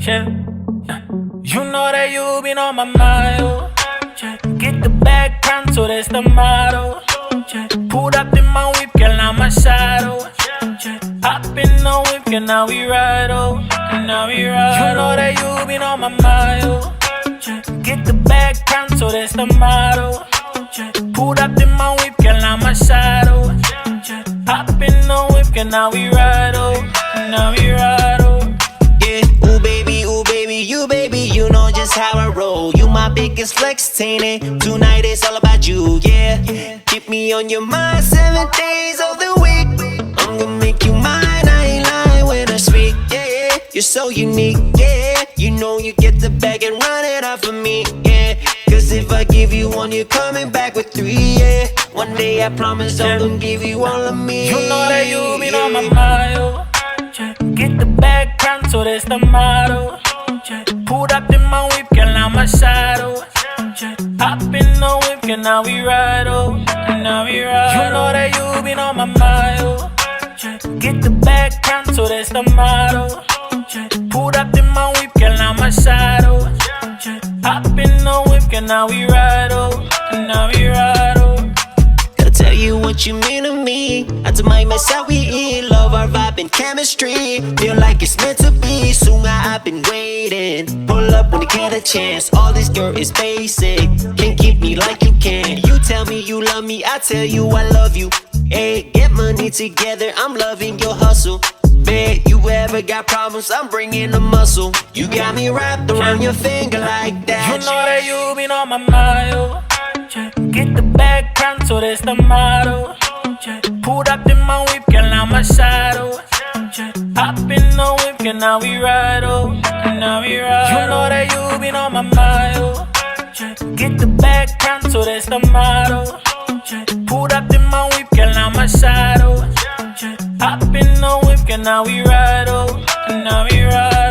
Yeah. You know that you been on my mind, oh. Yeah. Get the bag pronto, that's the motto. Yeah. Pulled up in my whip, girl, I'm a shadow. Yeah. Hop in the whip, girl, now we ride, oh. Now we ride. You know that you been on my mind, oh. Yeah. Get the bag pronto, that's the motto. Yeah. Pulled up in my whip, girl, I'm a shadow. Yeah. Hop in the whip, girl, now we ride, oh. Now we ride, oh. Ooh baby, you baby, you know just how I roll. You my biggest flex, ain't it? Tonight it's all about you, yeah. Keep me on your mind 7 days of the week. I'm gonna make you mine, I ain't lying when I speak, yeah. You're so unique, yeah. You know you get the bag and run it off of me, yeah. Cause if I give you one, you're coming back with 3, yeah. One day I promise I'm gonna give you all of me. You know that you been on my mind, oh. Yeah. Get the bag pronto, that's the motto. Yeah. Pulled up in my whip, girl, I'm a shadow. Yeah. Hop in the whip, girl, now we ride, oh. Now we ride. You know that you been on my mind, oh. Yeah. Get the bag pronto, that's the motto. Yeah. Pulled up in my whip, girl, I'm a shadow. Yeah. Hop in the whip, girl, now we ride, oh. Now we ride, oh. Tell you what you mean to me. I tell my mess how we eat. Love our vibe and chemistry. Feel like it's meant to be. Soon I've been waiting. Pull up when you get a chance. All this girl is basic. Can't keep me like you can. You tell me you love me, I tell you I love you. Hey, get money together, I'm loving your hustle. Bet you ever got problems, I'm bringing the muscle. You got me wrapped around your finger like that. You know that you been on my mind, oh. Yeah. Get the bag pronto, that's the motto. Yeah. Pulled up in my whip, girl, I'm a shadow. Yeah. Hop in the whip, girl, now we ride, oh. Now we ride. You know that you been on my mind, oh. Yeah. Get the bag pronto, that's the motto. Yeah. Pulled up in my whip, girl, I'm a shadow. Yeah. Hop in the whip, girl, now we ride, oh. Now we ride.